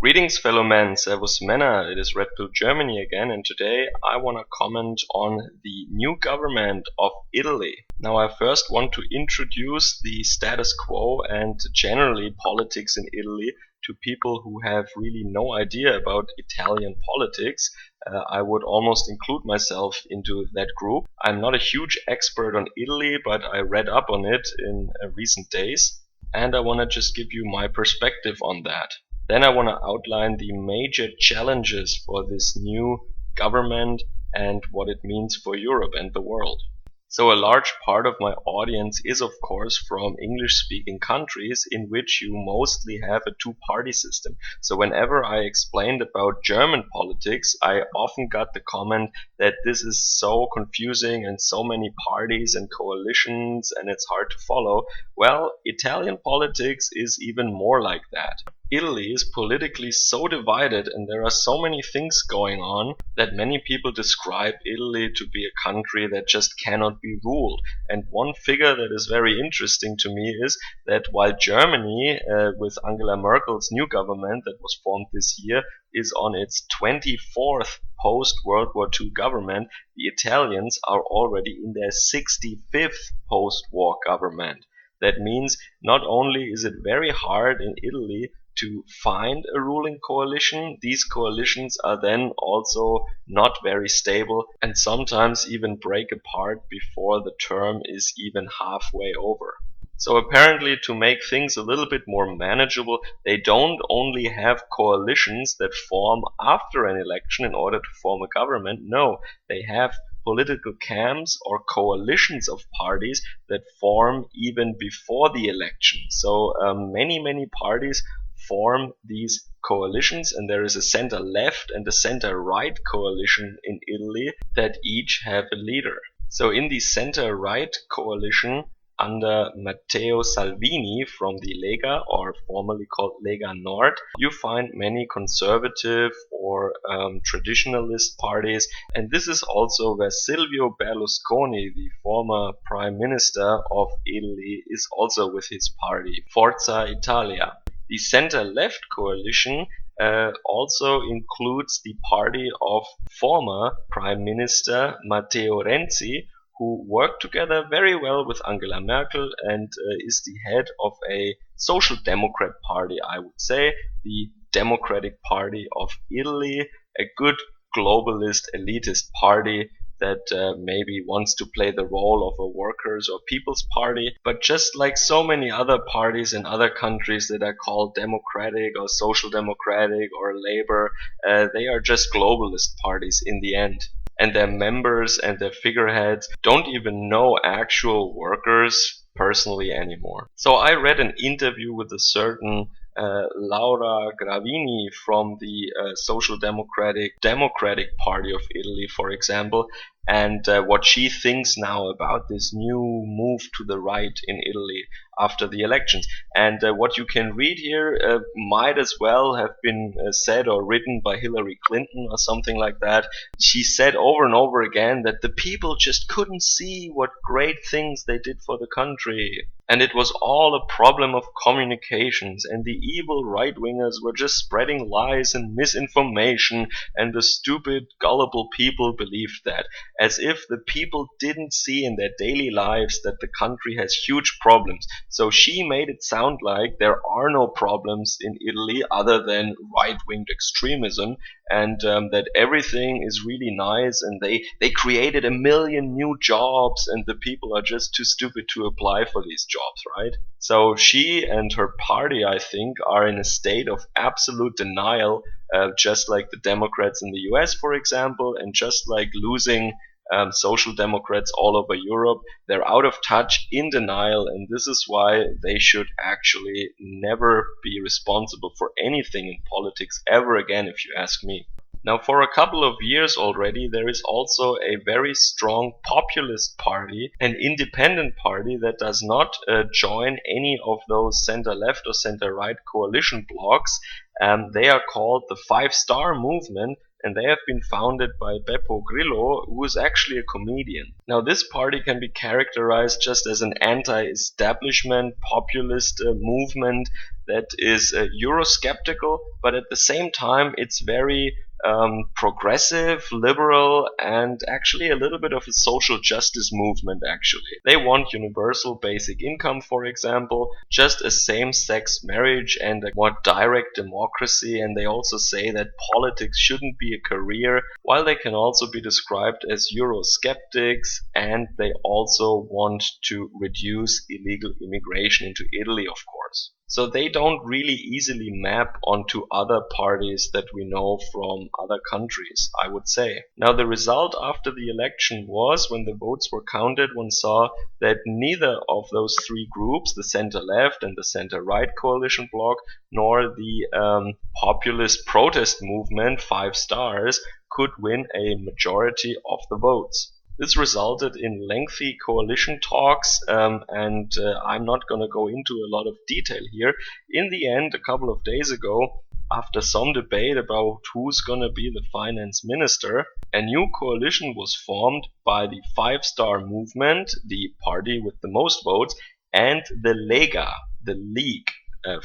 Greetings, fellow men. Servus Männer. It is Red Pill Germany again, and today I want to comment on the new government of Italy. Now, I first want to introduce the status quo and generally politics in Italy to people who have really no idea about Italian politics. I would almost include myself into that group. I'm not a huge expert on Italy, but I read up on it in recent days, and I want to just give you my perspective on that. Then I want to outline the major challenges for this new government and what it means for Europe and the world. So a large part of my audience is of course from English-speaking countries in which you mostly have a two-party system. So whenever I explained about German politics, I often got the comment that this is so confusing and so many parties and coalitions and it's hard to follow. Well, Italian politics is even more like that. Italy is politically so divided and there are so many things going on that many people describe Italy to be a country that just cannot be ruled. And one figure that is very interesting to me is that while Germany, with Angela Merkel's new government that was formed this year, is on its 24th post-World War II government, the Italians are already in their 65th post-war government. That means not only is it very hard in Italy to find a ruling coalition, these coalitions are then also not very stable and sometimes even break apart before the term is even halfway over. So apparently, to make things a little bit more manageable, they don't only have coalitions that form after an election in order to form a government. No, they have political camps or coalitions of parties that form even before the election. So many parties form these coalitions, and there is a center left and a center right coalition in Italy that each have a leader. So in the center right coalition under Matteo Salvini from the Lega, or formerly called Lega Nord, you find many conservative or traditionalist parties, and this is also where Silvio Berlusconi, the former prime minister of Italy, is also with his party, Forza Italia. The center-left coalition also includes the party of former Prime Minister Matteo Renzi, who worked together very well with Angela Merkel and is the head of a social democrat party, I would say, the Democratic Party of Italy, a good globalist elitist party that maybe wants to play the role of a workers' or people's party. But just like so many other parties in other countries that are called democratic or social democratic or labor, they are just globalist parties in the end. And their members and their figureheads don't even know actual workers personally anymore. So I read an interview with a certain Laura Gravini from the Social Democratic Party of Italy, for example, and what she thinks now about this new move to the right in Italy after the elections. And what you can read here might as well have been said or written by Hillary Clinton or something like that. She said over and over again that the people just couldn't see what great things they did for the country. And it was all a problem of communications, and the evil right-wingers were just spreading lies and misinformation, and the stupid, gullible people believed that, as if the people didn't see in their daily lives that the country has huge problems. So she made it sound like there are no problems in Italy other than right-winged extremism, and that everything is really nice, and they created 1 million new jobs, and the people are just too stupid to apply for these jobs, right? So she and her party, I think, are in a state of absolute denial, just like the Democrats in the US, for example, and just like losing social democrats all over Europe. They're out of touch, in denial, and this is why they should actually never be responsible for anything in politics ever again, if you ask me. Now, for a couple of years already, there is also a very strong populist party, an independent party that does not join any of those center-left or center-right coalition blocs. They are called the Five Star Movement, and they have been founded by Beppo Grillo, who is actually a comedian. Now, this party can be characterized just as an anti-establishment populist movement that is Eurosceptical, but at the same time it's very progressive, liberal, and actually a little bit of a social justice movement, actually. They want universal basic income, for example, just a same-sex marriage and a more direct democracy, and they also say that politics shouldn't be a career, while they can also be described as Eurosceptics, and they also want to reduce illegal immigration into Italy, of course. So they don't really easily map onto other parties that we know from other countries, I would say. Now, the result after the election was, when the votes were counted, one saw that neither of those three groups, the center-left and the center-right coalition bloc, nor the populist protest movement, 5 Stars, could win a majority of the votes. This resulted in lengthy coalition talks, and I'm not going to go into a lot of detail here. In the end, a couple of days ago, after some debate about who's going to be the finance minister, a new coalition was formed by the 5 Star Movement, the party with the most votes, and the Lega, the League,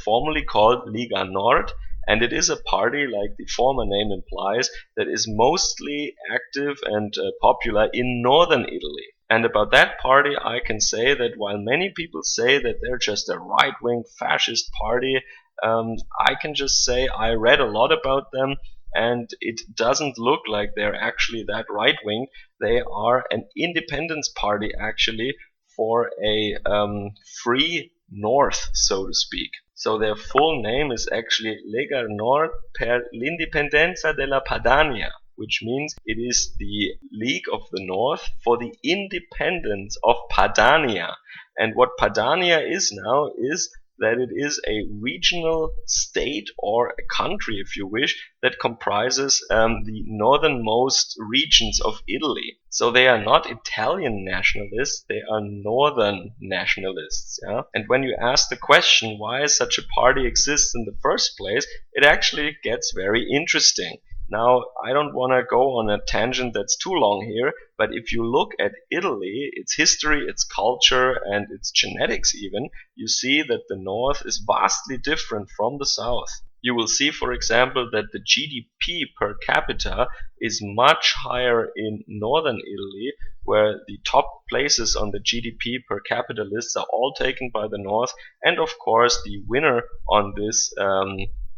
formerly called Lega Nord. And it is a party, like the former name implies, that is mostly active and popular in northern Italy. And about that party, I can say that while many people say that they're just a right-wing fascist party, I can just say I read a lot about them, and it doesn't look like they're actually that right-wing. They are an independence party, actually, for a free north, so to speak. So their full name is actually Lega Nord per l'Indipendenza della Padania, which means it is the League of the North for the independence of Padania. And what Padania is now is that it is a regional state, or a country if you wish, that comprises the northernmost regions of Italy. So they are not Italian nationalists, they are northern nationalists. Yeah? And when you ask the question why such a party exists in the first place, it actually gets very interesting. Now, I don't want to go on a tangent that's too long here, but if you look at Italy, its history, its culture, and its genetics even, you see that the north is vastly different from the south. You will see, for example, that the GDP per capita is much higher in northern Italy, where the top places on the GDP per capita lists are all taken by the north, and of course the winner on this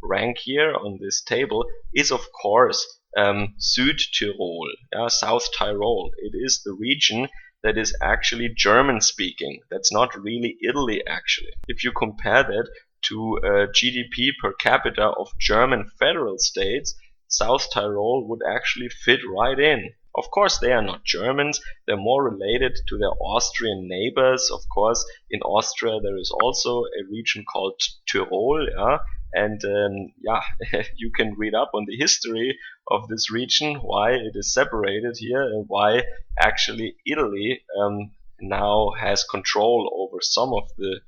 rank here on this table is of course Südtirol, South Tyrol. It is the region that is actually German speaking. That's not really Italy actually. If you compare that to GDP per capita of German federal states, South Tyrol would actually fit right in. Of course, they are not Germans. They're more related to their Austrian neighbors. Of course, in Austria there is also a region called Tyrol, and you can read up on the history of this region, why it is separated here, and why actually Italy now has control over some of the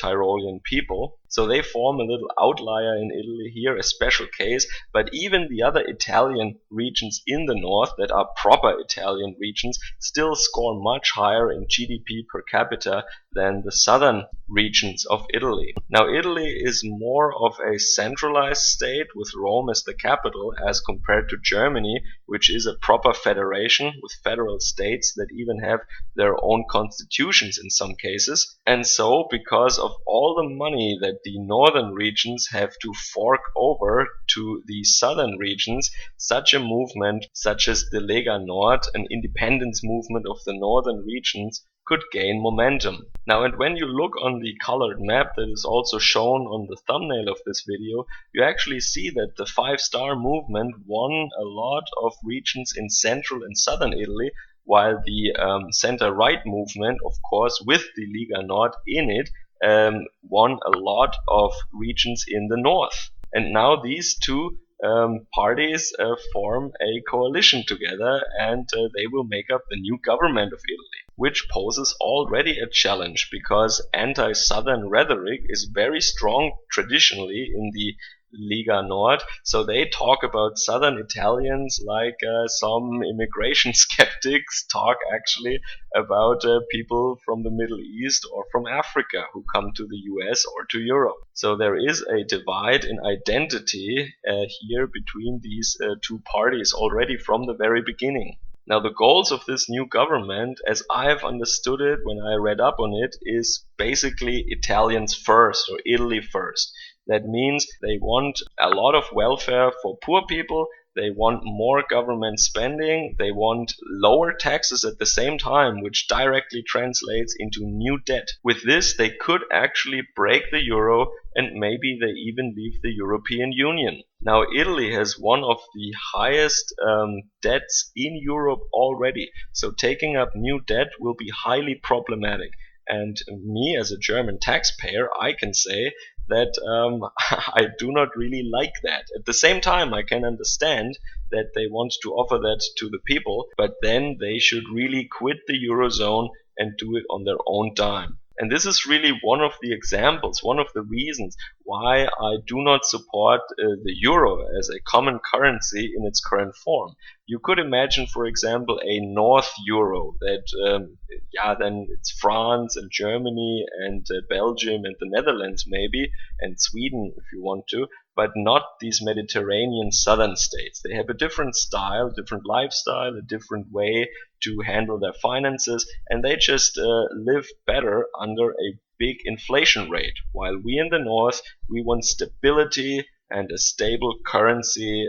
Tyrolean people. So they form a little outlier in Italy here, a special case, but even the other Italian regions in the north that are proper Italian regions still score much higher in GDP per capita than the southern regions of Italy. Now, Italy is more of a centralized state with Rome as the capital as compared to Germany, which is a proper federation with federal states that even have their own constitutions in some cases. And so, because of all the money that the northern regions have to fork over to the southern regions, such a movement such as the Lega Nord, an independence movement of the northern regions, could gain momentum. Now, and when you look on the colored map that is also shown on the thumbnail of this video, you actually see that the 5 Star Movement won a lot of regions in central and southern Italy, while the center-right movement, of course, with the Lega Nord in it, won a lot of regions in the north. And now these two parties form a coalition together, and they will make up the new government of Italy, which poses already a challenge because anti-southern rhetoric is very strong traditionally in the Liga Nord. So they talk about southern Italians like some immigration skeptics talk actually about people from the Middle East or from Africa who come to the US or to Europe. So there is a divide in identity here between these two parties already from the very beginning. Now, the goals of this new government, as I've understood it when I read up on it, is basically Italians first or Italy first. That means they want a lot of welfare for poor people. They want more government spending. They want lower taxes at the same time, which directly translates into new debt. With this, they could actually break the euro and maybe they even leave the European Union. Now, Italy has one of the highest debts in Europe already. So taking up new debt will be highly problematic. And me as a German taxpayer, I can say that I do not really like that. At the same time, I can understand that they want to offer that to the people, but then they should really quit the Eurozone and do it on their own dime. And this is really one of the examples, one of the reasons why I do not support the euro as a common currency in its current form. You could imagine, for example, a North Euro that, then it's France and Germany and Belgium and the Netherlands maybe, and Sweden if you want to, but not these Mediterranean southern states. They have a different style, different lifestyle, a different way to handle their finances, and they just live better under a big inflation rate. While we in the north, we want stability and a stable currency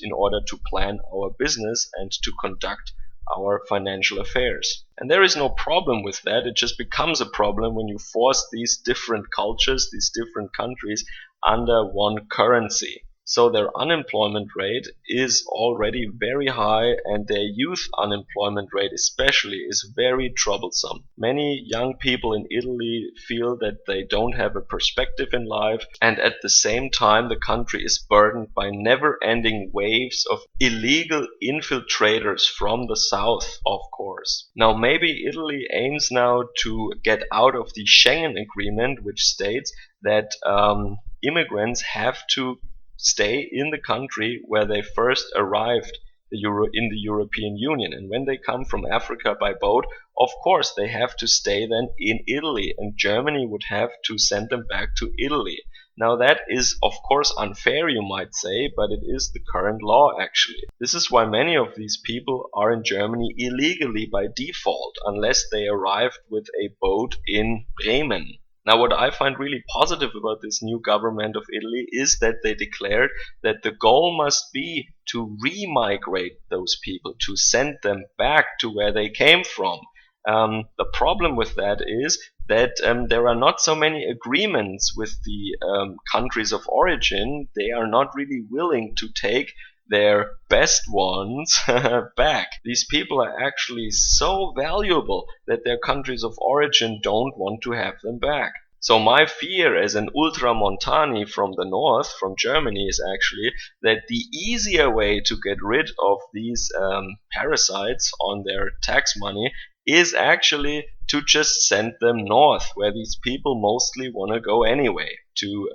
in order to plan our business and to conduct our financial affairs. And there is no problem with that. It just becomes a problem when you force these different cultures, these different countries under one currency. So their unemployment rate is already very high and their youth unemployment rate especially is very troublesome. Many young people in Italy feel that they don't have a perspective in life, and at the same time the country is burdened by never-ending waves of illegal infiltrators from the south, of course. Now maybe Italy aims now to get out of the Schengen Agreement, which states that immigrants have to stay in the country where they first arrived in the European Union. And when they come from Africa by boat, of course they have to stay then in Italy, and Germany would have to send them back to Italy. Now that is of course unfair, you might say, but it is the current law actually. This is why many of these people are in Germany illegally by default, unless they arrived with a boat in Bremen. Now, what I find really positive about this new government of Italy is that they declared that the goal must be to re-migrate those people, to send them back to where they came from. The problem with that is that there are not so many agreements with the countries of origin. They are not really willing to take their best ones back. These people are actually so valuable that their countries of origin don't want to have them back. So my fear as an ultramontani from the north, from Germany, is actually that the easier way to get rid of these parasites on their tax money is actually to just send them north, where these people mostly want to go anyway, to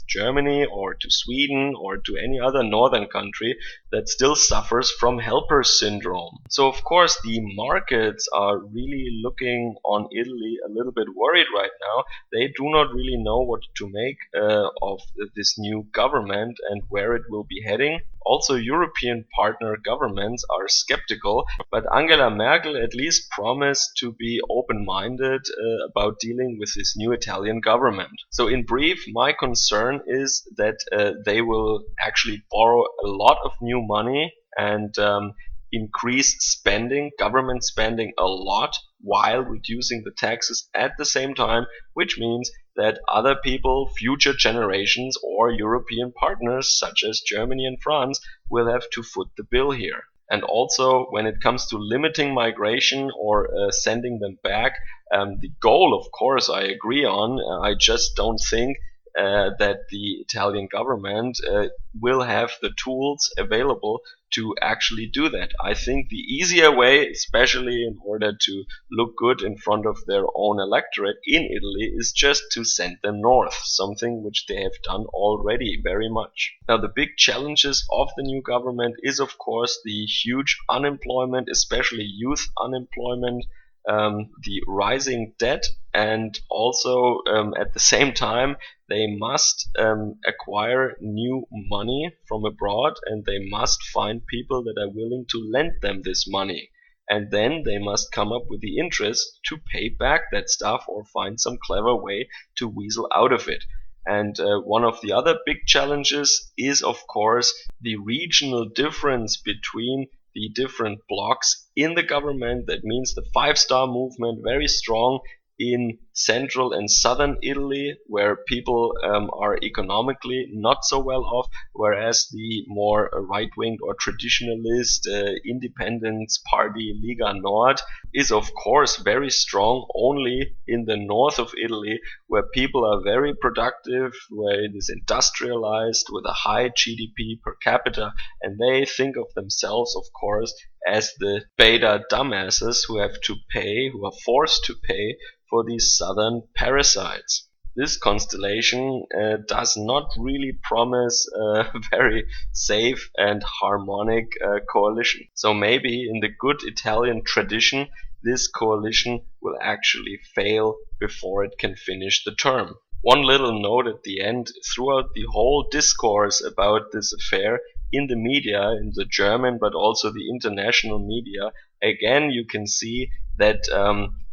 Germany or to Sweden or to any other northern country that still suffers from helper syndrome. So of course the markets are really looking on Italy a little bit worried right now. They do not really know what to make of this new government and where it will be heading. Also, European partner governments are skeptical, but Angela Merkel at least promised to be open-minded about dealing with this new Italian government. So in brief, my concern is that they will actually borrow a lot of new money and increase spending, government spending a lot, while reducing the taxes at the same time, which means that other people, future generations or European partners such as Germany and France will have to foot the bill here. And also when it comes to limiting migration or sending them back, the goal of course I agree on. I just don't think that the Italian government will have the tools available to actually do that. I think the easier way, especially in order to look good in front of their own electorate in Italy, is just to send them north, something which they have done already very much. Now, the big challenges of the new government is, of course, the huge unemployment, especially youth unemployment, the rising debt, and also at the same time they must acquire new money from abroad, and they must find people that are willing to lend them this money, and then they must come up with the interest to pay back that stuff or find some clever way to weasel out of it. And one of the other big challenges is, of course, the regional difference between the different blocks in the government. That means the five-star movement, very strong in central and southern Italy, where people are economically not so well off, whereas the more right-winged or traditionalist independence party Lega Nord is of course very strong only in the north of Italy, where people are very productive, where it is industrialized with a high GDP per capita, and they think of themselves, of course, as the beta dumbasses who have to pay, who are forced to pay for these southern parasites. This constellation does not really promise a very safe and harmonic coalition. So maybe in the good Italian tradition, this coalition will actually fail before it can finish the term. One little note at the end: throughout the whole discourse about this affair in the media, in the German but also the international media, again you can see that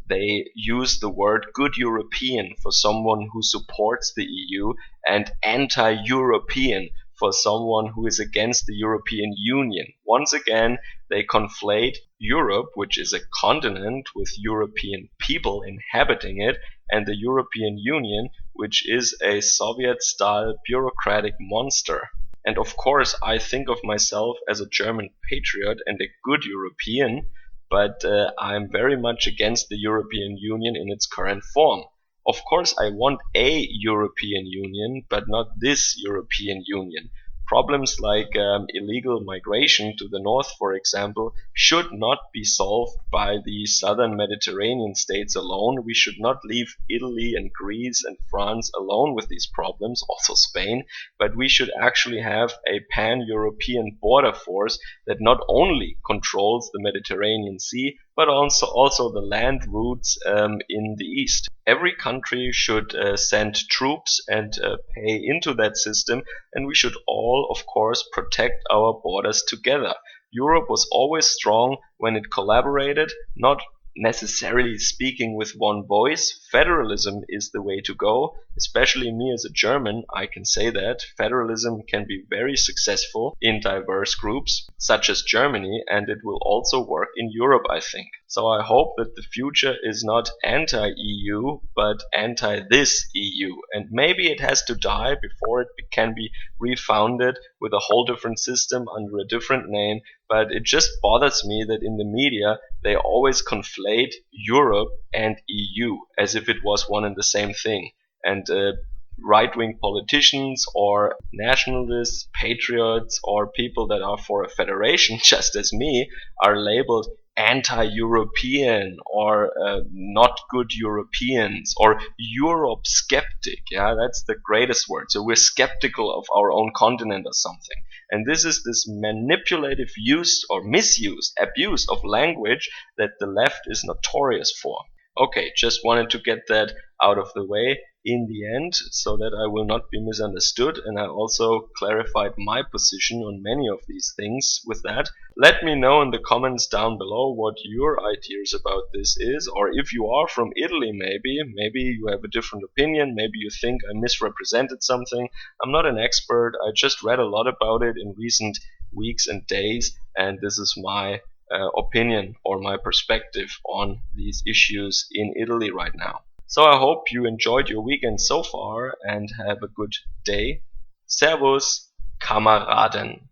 they use the word good European for someone who supports the EU and anti-European for someone who is against the European Union. Once again, they conflate Europe, which is a continent with European people inhabiting it, and the European Union, which is a Soviet-style bureaucratic monster. And of course, I think of myself as a German patriot and a good European, but I'm very much against the European Union in its current form. Of course, I want a European Union, but not this European Union. Problems like illegal migration to the north, for example, should not be solved by the southern Mediterranean states alone. We should not leave Italy and Greece and France alone with these problems, also Spain, but we should actually have a pan-European border force that not only controls the Mediterranean Sea, but also the land routes in the east. Every country should send troops and pay into that system, and we should all, of course, protect our borders together. Europe was always strong when it collaborated, not necessarily speaking with one voice. Federalism is the way to go. Especially me as a German, I can say that federalism can be very successful in diverse groups, such as Germany, and it will also work in Europe, I think. So I hope that the future is not anti-EU, but anti-this EU. And maybe it has to die before it can be refounded with a whole different system under a different name. But it just bothers me that in the media they always conflate Europe and EU as if it was one and the same thing. And right-wing politicians or nationalists, patriots, or people that are for a federation, just as me, are labeled anti-European or not good Europeans or Europe skeptic. Yeah, that's the greatest word. So we're skeptical of our own continent or something. And this is this manipulative use or misuse, abuse of language that the left is notorious for. Okay, just wanted to get that out of the way in the end so that I will not be misunderstood, and I also clarified my position on many of these things with that. Let me know in the comments down below what your ideas about this is, or if you are from Italy maybe you have a different opinion, maybe you think I misrepresented something. I'm not an expert, I just read a lot about it in recent weeks and days, and this is my opinion or my perspective on these issues in Italy right now. So I hope you enjoyed your weekend so far and have a good day. Servus, Kameraden.